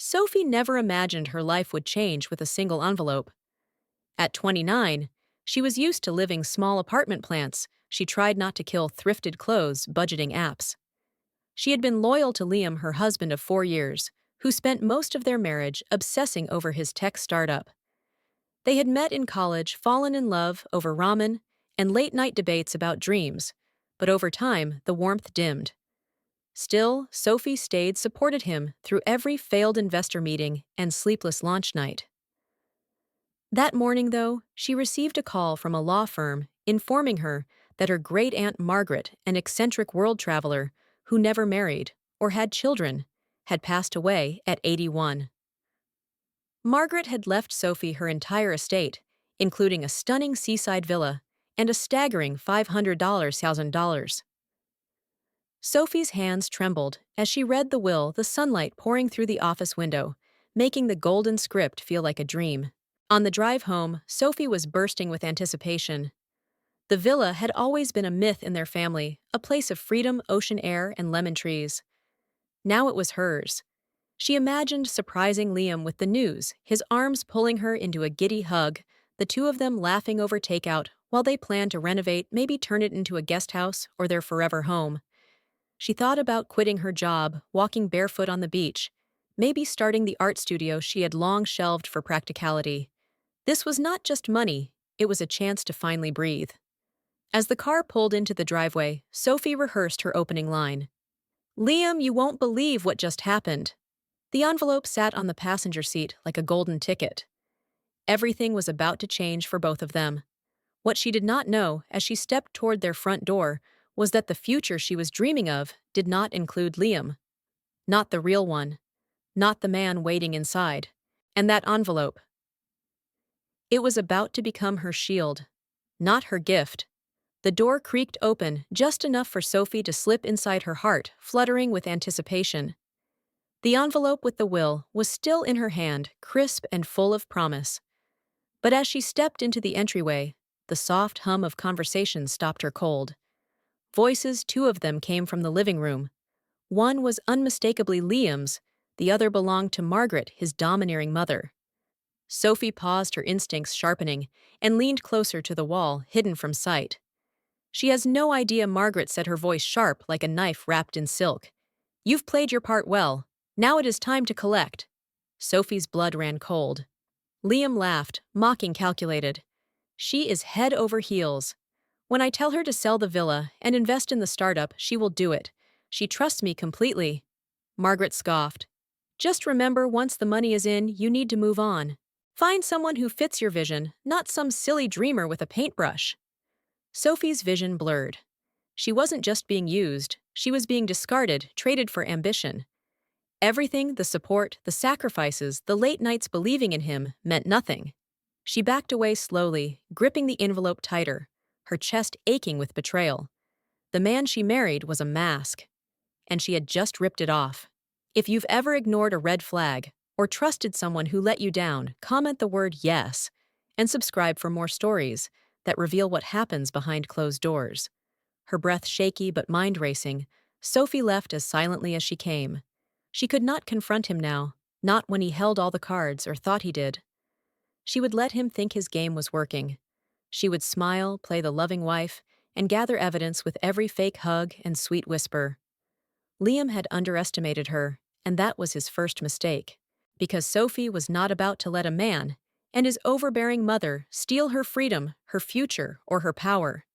Sophie never imagined her life would change with a single envelope. At 29, she was used to living small apartment plants. She tried not to kill thrifted clothes, budgeting apps. She had been loyal to Liam, her husband of 4 years, who spent most of their marriage obsessing over his tech startup. They had met in college, fallen in love over ramen, and late-night debates about dreams, but over time, the warmth dimmed. Still, Sophie stayed, supported him through every failed investor meeting and sleepless launch night. That morning, though, she received a call from a law firm informing her that her great-aunt Margaret, an eccentric world traveler who never married or had children, had passed away at 81. Margaret had left Sophie her entire estate, including a stunning seaside villa and a staggering $500,000. Sophie's hands trembled as she read the will, the sunlight pouring through the office window, making the golden script feel like a dream. On the drive home, Sophie was bursting with anticipation. The villa had always been a myth in their family, a place of freedom, ocean air, and lemon trees. Now it was hers. She imagined surprising Liam with the news, his arms pulling her into a giddy hug, the two of them laughing over takeout while they planned to renovate, maybe turn it into a guest house or their forever home. She thought about quitting her job, walking barefoot on the beach, maybe starting the art studio she had long shelved for practicality. This was not just money, it was a chance to finally breathe. As the car pulled into the driveway, Sophie rehearsed her opening line. "Liam, you won't believe what just happened." The envelope sat on the passenger seat like a golden ticket. Everything was about to change for both of them. What she did not know, as she stepped toward their front door, was that the future she was dreaming of did not include Liam. Not the real one. Not the man waiting inside. And that envelope. It was about to become her shield. Not her gift. The door creaked open, just enough for Sophie to slip inside her heart, fluttering with anticipation. The envelope with the will was still in her hand, crisp and full of promise. But as she stepped into the entryway, the soft hum of conversation stopped her cold. Voices, two of them came from the living room. One was unmistakably Liam's, the other belonged to Margaret, his domineering mother. Sophie paused, her instincts sharpening, and leaned closer to the wall, hidden from sight. "She has no idea," Margaret said, her voice sharp like a knife wrapped in silk. "You've played your part well. Now it is time to collect." Sophie's blood ran cold. Liam laughed, mocking, calculated. "She is head over heels. When I tell her to sell the villa and invest in the startup, she will do it. She trusts me completely." Margaret scoffed. "Just remember, once the money is in, you need to move on. Find someone who fits your vision, not some silly dreamer with a paintbrush." Sophie's vision blurred. She wasn't just being used, she was being discarded, traded for ambition. Everything, the support, the sacrifices, the late nights believing in him, meant nothing. She backed away slowly, gripping the envelope tighter, her chest aching with betrayal. The man she married was a mask, and she had just ripped it off. If you've ever ignored a red flag, or trusted someone who let you down, comment the word yes, and subscribe for more stories that reveal what happens behind closed doors. Her breath shaky but mind racing, Sophie left as silently as she came. She could not confront him now, not when he held all the cards or thought he did. She would let him think his game was working. She would smile, play the loving wife, and gather evidence with every fake hug and sweet whisper. Liam had underestimated her, and that was his first mistake, because Sophie was not about to let a man and his overbearing mother steal her freedom, her future, or her power.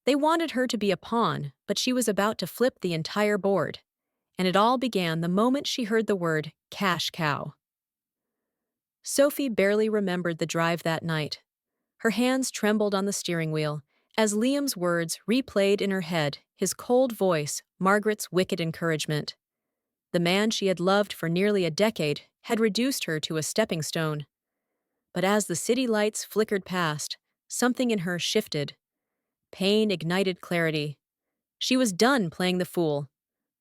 They wanted her to be a pawn, but she was about to flip the entire board. And it all began the moment she heard the word cash cow. Sophie barely remembered the drive that night. Her hands trembled on the steering wheel as Liam's words replayed in her head, his cold voice, Margaret's wicked encouragement. The man she had loved for nearly a decade had reduced her to a stepping stone. But as the city lights flickered past, something in her shifted. Pain ignited clarity. She was done playing the fool.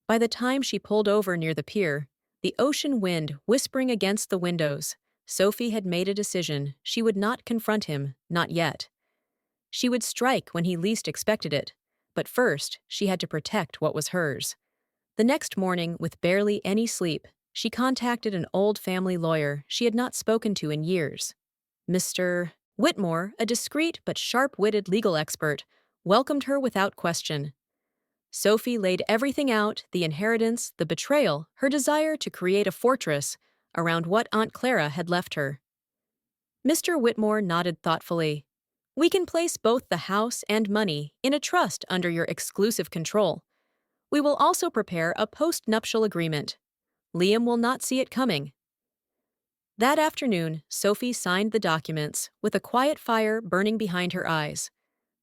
By the time she pulled over near the pier, the ocean wind whispering against the windows, Sophie had made a decision. She would not confront him, not yet. She would strike when he least expected it, but first she had to protect what was hers. The next morning, with barely any sleep, She contacted an old family lawyer she had not spoken to in years. Mr. Whitmore, a discreet but sharp-witted legal expert, welcomed her without question. Sophie laid everything out: the inheritance, the betrayal, her desire to create a fortress around what Aunt Clara had left her. Mr. Whitmore nodded thoughtfully. We can place both the house and money in a trust under your exclusive control. We will also prepare a post-nuptial agreement. Liam will not see it coming. That afternoon, Sophie signed the documents, with a quiet fire burning behind her eyes.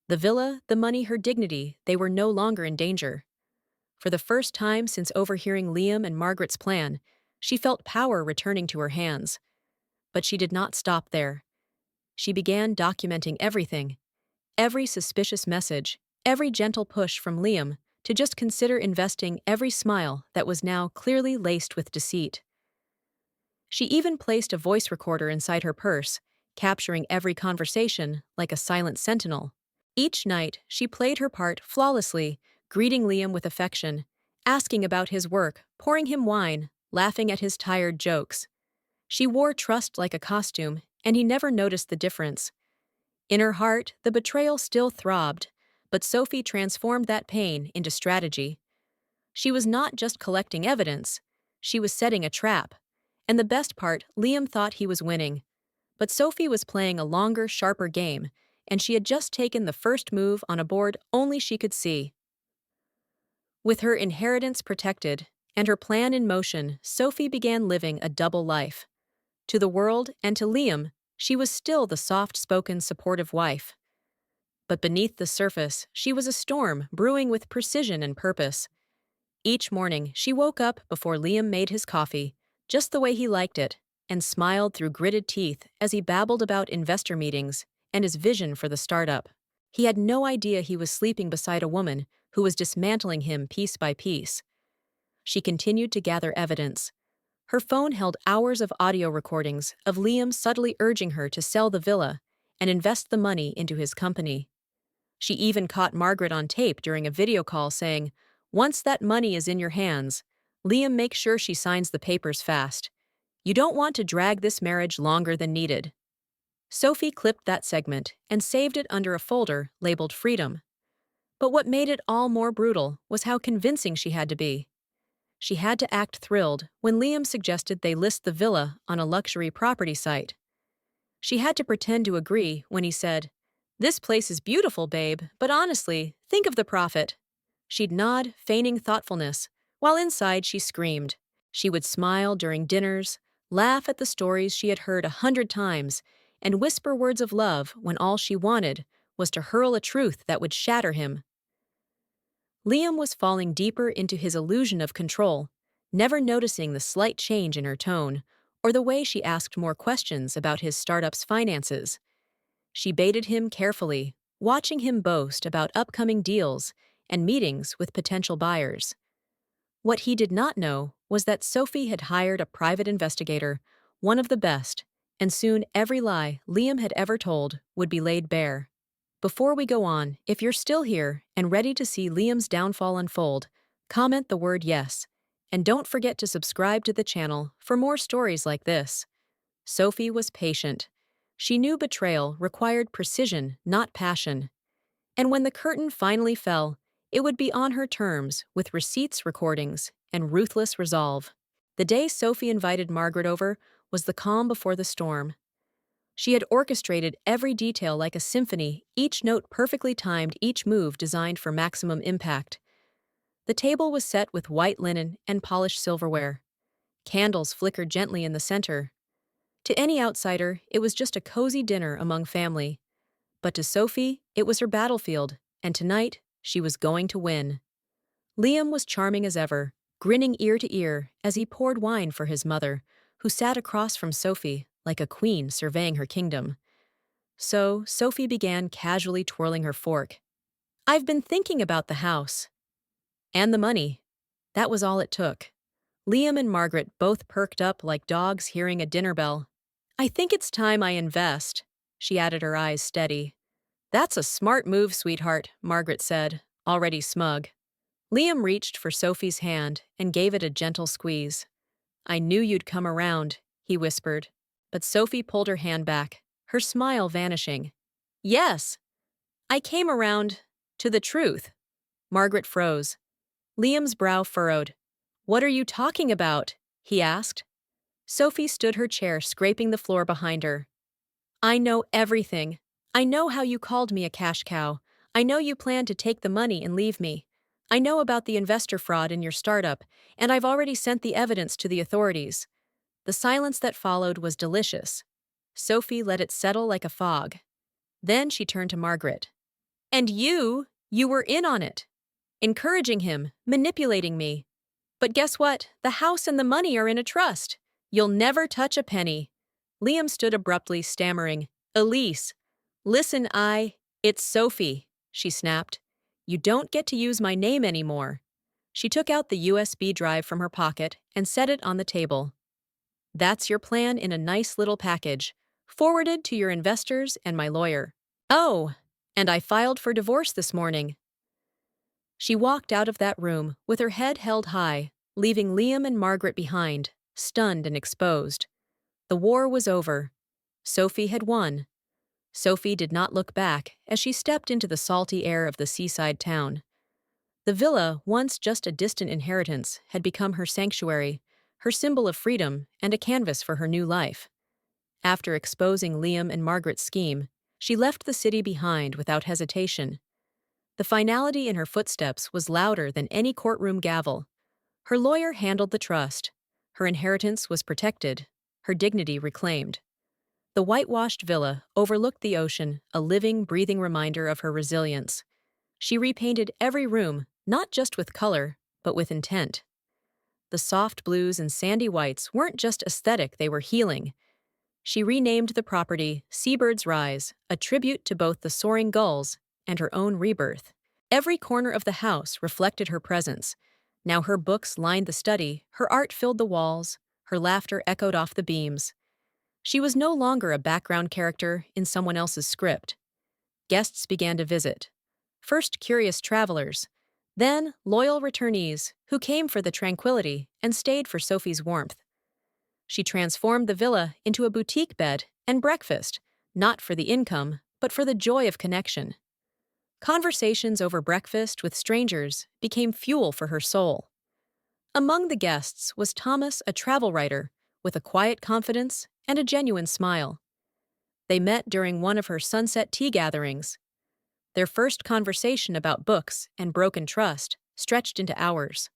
The villa, the money, her dignity, they were no longer in danger. For the first time since overhearing Liam and Margaret's plan, she felt power returning to her hands. But she did not stop there. She began documenting everything: every suspicious message, every gentle push from Liam to just consider investing, every smile that was now clearly laced with deceit. She even placed a voice recorder inside her purse, capturing every conversation like a silent sentinel. Each night, she played her part flawlessly, greeting Liam with affection, asking about his work, pouring him wine, laughing at his tired jokes. She wore trust like a costume, and he never noticed the difference. In her heart, the betrayal still throbbed, but Sophie transformed that pain into strategy. She was not just collecting evidence, she was setting a trap. And the best part, Liam thought he was winning. But Sophie was playing a longer, sharper game, and she had just taken the first move on a board only she could see. With her inheritance protected and her plan in motion, Sophie began living a double life. To the world and to Liam, she was still the soft-spoken, supportive wife. But beneath the surface, she was a storm brewing with precision and purpose. Each morning, she woke up before Liam made his coffee, just the way he liked it, and smiled through gritted teeth as he babbled about investor meetings and his vision for the startup. He had no idea he was sleeping beside a woman who was dismantling him piece by piece. She continued to gather evidence. Her phone held hours of audio recordings of Liam subtly urging her to sell the villa and invest the money into his company. She even caught Margaret on tape during a video call saying, "Once that money is in your hands, Liam, make sure she signs the papers fast. You don't want to drag this marriage longer than needed." Sophie clipped that segment and saved it under a folder labeled Freedom. But what made it all more brutal was how convincing she had to be. She had to act thrilled when Liam suggested they list the villa on a luxury property site. She had to pretend to agree when he said, "This place is beautiful, babe, but honestly, think of the profit." She'd nod, feigning thoughtfulness, while inside she screamed. She would smile during dinners, laugh at the stories she had heard 100 times, and whisper words of love when all she wanted was to hurl a truth that would shatter him. Liam was falling deeper into his illusion of control, never noticing the slight change in her tone or the way she asked more questions about his startup's finances. She baited him carefully, watching him boast about upcoming deals and meetings with potential buyers. What he did not know was that Sophie had hired a private investigator, one of the best, and soon every lie Liam had ever told would be laid bare. Before we go on, if you're still here and ready to see Liam's downfall unfold, comment the word yes, and don't forget to subscribe to the channel for more stories like this. Sophie was patient. She knew betrayal required precision, not passion. And when the curtain finally fell, it would be on her terms, with receipts, recordings, and ruthless resolve. The day Sophie invited Margaret over was the calm before the storm. She had orchestrated every detail like a symphony, each note perfectly timed, each move designed for maximum impact. The table was set with white linen and polished silverware. Candles flickered gently in the center. To any outsider, it was just a cozy dinner among family. But to Sophie, it was her battlefield, and tonight, she was going to win. Liam was charming as ever, grinning ear to ear as he poured wine for his mother, who sat across from Sophie like a queen surveying her kingdom. So Sophie began casually twirling her fork. "I've been thinking about the house." And the money. That was all it took. Liam and Margaret both perked up like dogs hearing a dinner bell. "I think it's time I invest," she added, her eyes steady. "That's a smart move, sweetheart," Margaret said, already smug. Liam reached for Sophie's hand and gave it a gentle squeeze. I knew you'd come around, he whispered. But Sophie pulled her hand back, her smile vanishing. Yes, I came around to the truth. Margaret froze. Liam's brow furrowed. What are you talking about? He asked. Sophie stood her chair, scraping the floor behind her. I know everything. I know how you called me a cash cow. I know you planned to take the money and leave me. I know about the investor fraud in your startup, and I've already sent the evidence to the authorities. The silence that followed was delicious. Sophie let it settle like a fog. Then she turned to Margaret. And you were in on it. Encouraging him, manipulating me. But guess what? The house and the money are in a trust. You'll never touch a penny. Liam stood abruptly, stammering. Elise. Listen, it's Sophie, she snapped. You don't get to use my name anymore. She took out the USB drive from her pocket and set it on the table. That's your plan in a nice little package, forwarded to your investors and my lawyer. Oh, and I filed for divorce this morning. She walked out of that room with her head held high, leaving Liam and Margaret behind, stunned and exposed. The war was over. Sophie had won. Sophie did not look back as she stepped into the salty air of the seaside town. The villa, once just a distant inheritance, had become her sanctuary, her symbol of freedom, and a canvas for her new life. After exposing Liam and Margaret's scheme, she left the city behind without hesitation. The finality in her footsteps was louder than any courtroom gavel. Her lawyer handled the trust. Her inheritance was protected, her dignity reclaimed. The whitewashed villa overlooked the ocean, a living, breathing reminder of her resilience. She repainted every room, not just with color, but with intent. The soft blues and sandy whites weren't just aesthetic, they were healing. She renamed the property Seabird's Rise, a tribute to both the soaring gulls and her own rebirth. Every corner of the house reflected her presence. Now her books lined the study, her art filled the walls, her laughter echoed off the beams. She was no longer a background character in someone else's script. Guests began to visit. First curious travelers, then loyal returnees who came for the tranquility and stayed for Sophie's warmth. She transformed the villa into a boutique bed and breakfast, not for the income, but for the joy of connection. Conversations over breakfast with strangers became fuel for her soul. Among the guests was Thomas, a travel writer, with a quiet confidence and a genuine smile. They met during one of her sunset tea gatherings. Their first conversation about books and broken trust stretched into hours.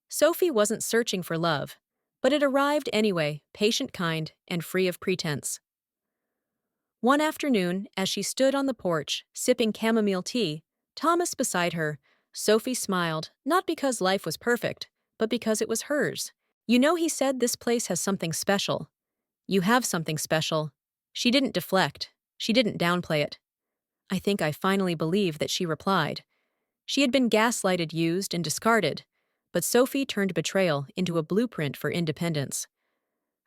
Sophie wasn't searching for love, but it arrived anyway, patient, kind, and free of pretense. One afternoon, as she stood on the porch, sipping chamomile tea, Thomas beside her, Sophie smiled, not because life was perfect, but because it was hers. You know, he said, this place has something special. You have something special. She didn't deflect. She didn't downplay it. I think I finally believe that she replied. She had been gaslighted, used, and discarded, but Sophie turned betrayal into a blueprint for independence.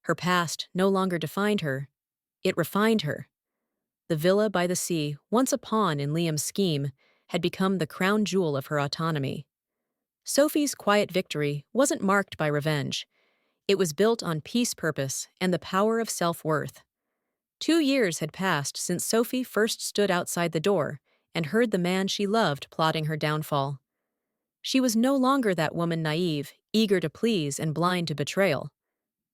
Her past no longer defined her. It refined her. The villa by the sea, once a pawn in Liam's scheme, had become the crown jewel of her autonomy. Sophie's quiet victory wasn't marked by revenge. It was built on peace, purpose, and the power of self-worth. 2 years had passed since Sophie first stood outside the door and heard the man she loved plotting her downfall. She was no longer that woman, naive, eager to please and blind to betrayal.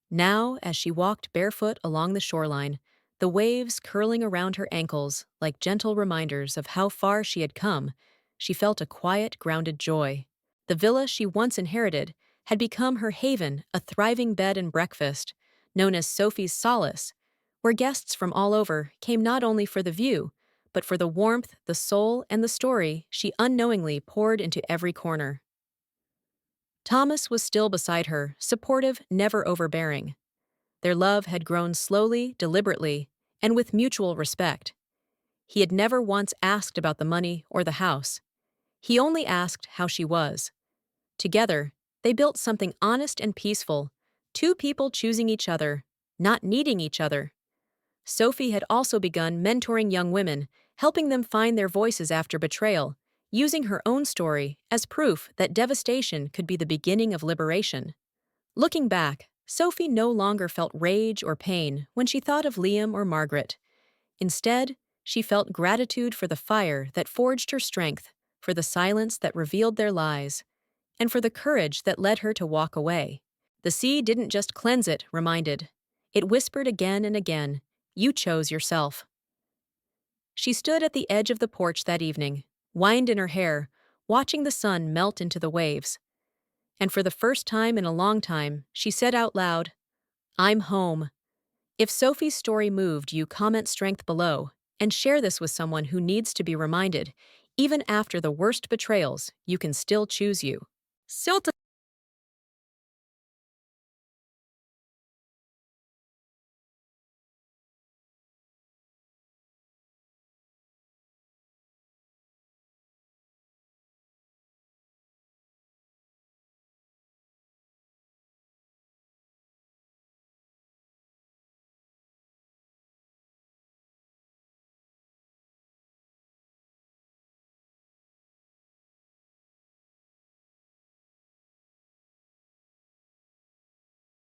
Now, as she walked barefoot along the shoreline, the waves curling around her ankles like gentle reminders of how far she had come, she felt a quiet, grounded joy. The villa she once inherited had become her haven, a thriving bed and breakfast, known as Sophie's Solace, where guests from all over came not only for the view, but for the warmth, the soul, and the story she unknowingly poured into every corner. Thomas was still beside her, supportive, never overbearing. Their love had grown slowly, deliberately, and with mutual respect. He had never once asked about the money or the house. He only asked how she was. Together, they built something honest and peaceful, 2 people choosing each other, not needing each other. Sophie had also begun mentoring young women, helping them find their voices after betrayal, using her own story as proof that devastation could be the beginning of liberation. Looking back, Sophie no longer felt rage or pain when she thought of Liam or Margaret. Instead, she felt gratitude for the fire that forged her strength, for the silence that revealed their lies, and for the courage that led her to walk away. The sea didn't just cleanse it, reminded. It whispered again and again, "You chose yourself." She stood at the edge of the porch that evening, wind in her hair, watching the sun melt into the waves. And for the first time in a long time, she said out loud, "I'm home." If Sophie's story moved you, comment strength below, and share this with someone who needs to be reminded, even after the worst betrayals, you can still choose you. Still